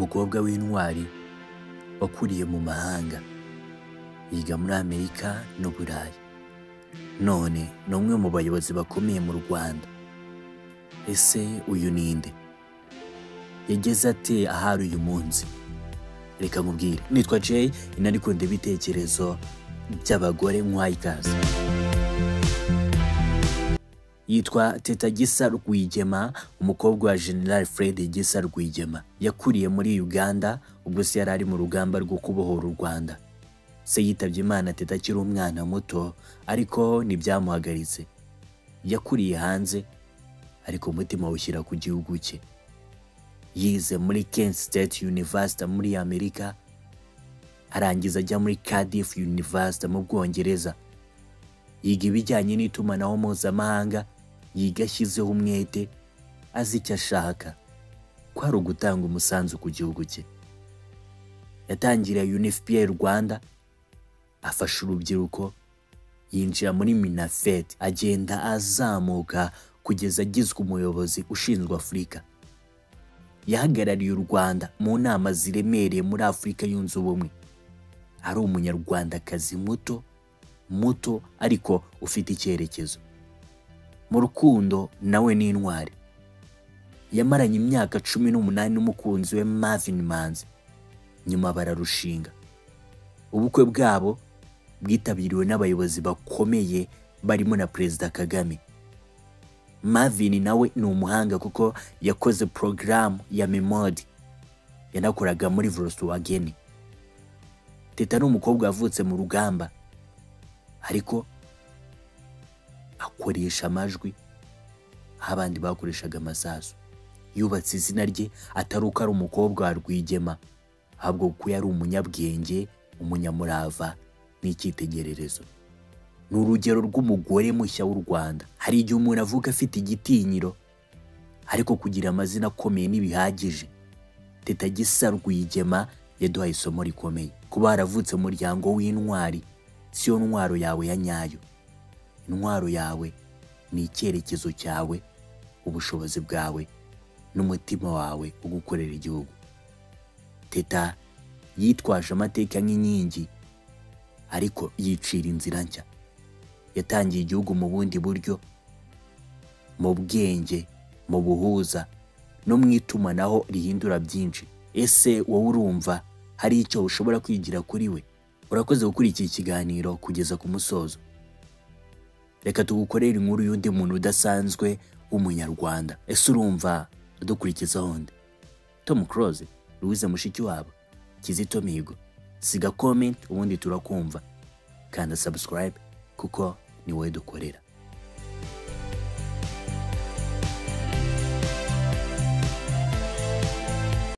umukobwa w'intwari wakuriye mu mahanga, yiga muri Amerika n'Uburayi, none ni umwe mu bayobozi bakomeye mu Rwanda. Ese uyu ninde? Yageze ate ahari uyu munsi? Reka nkubwire, nitwa Jay, inarikunda ibitekerezo by'abagore nkwaye ikaze. Yitwa Teta Gisa Rwigema, umukobwa wa General Fred Gisa Rwigema. Yakuriye muri Uganda ubwo se yari ari mu rugamba rwo kubohora u Rwanda. Se yitabye Imana Teta akiri umwana muto, ariko ntibyamuhagaritse. Yakuriye hanze, ariko umutima awushyira ku gihugu cye. Yize muri Kent State University muri Amerika, arangiza ajya muri Cardiff University mu Bwongereza. Yiga ibijyanye n'itumanaho mpuzamahanga, yiga ashyizeho umwete, azi icyo ashaka, ko ari ugutanga umusanzu ku gihugu cye. Yatangiriye UNFPA Rwanda, afasha urubyiruko, yinjira muri Minafet, agenda azamuka kugeza agizwe umuyobozi ushinzwe Afurika. Yahagarariye u Rwanda mu nama ziremereye muri Afurika yunze ubumwe. Ari umunyarwandakazi muto ariko ufite icyerekezo. Mu rukundo nawe ni intwari. Yamaranye imyaka 18 n'umukunzi we Marvin Manzi, nyuma bararushinga. Ubukwe bwabo bwitabiriwe n'abayobozi bakomeye barimo na Perezida Kagame. Marvin nawe ni umuhanga kuko yakoze program ya Memodi, yanakoraga muri Volkswagen. Teta ni umukobwa wavutse mu rugamba, ariko akoresha amajwi aho abandi bakoreshaga amasasu. Yubatse izina rye atari uko ari umukobwa wa Rwigema, ahubwo kuko yari umunyabwenge, umunyamurava n'icyitegererezo. Ni urugero rw'umugore mushya w'u Rwanda. Hari igihe umuntu avuga afite igitinyiro, ariko kugira amazina akomeye ntibihagije. Teta Gisa Rwigema yaduhaye isomo rikomeye. Kuba waravutse mu muryango w'intwari siyo ntwaro yawe ya nyayo. Intwaro yawe ni icyerekezo cyawe, ubushobozi bwawe n'umutima wawe wo gukorera igihugu. Teta yitwaje amateka nk'inkingi, ariko yicira inzira nshya. Yatangiye igihugu mu bundi buryo, mu bwenge, mu buhuza no mu itumanaho rihindura byinshi. Ese wowe urumva hari icyo ushobora kwigira kuri we? Urakoze gukurikira ikiganiro kugeza ku musozo. Reka tugukorere inkuru y'undi muntu udasanzwe w'umunyarwanda. Ese urumva dukurikizaho nde? Tom Close, Louise Mushikiwabo, Kizito Mihigo? Siga comment ubundi turakumva, kanda subscribe kuko ni wowe dukorera.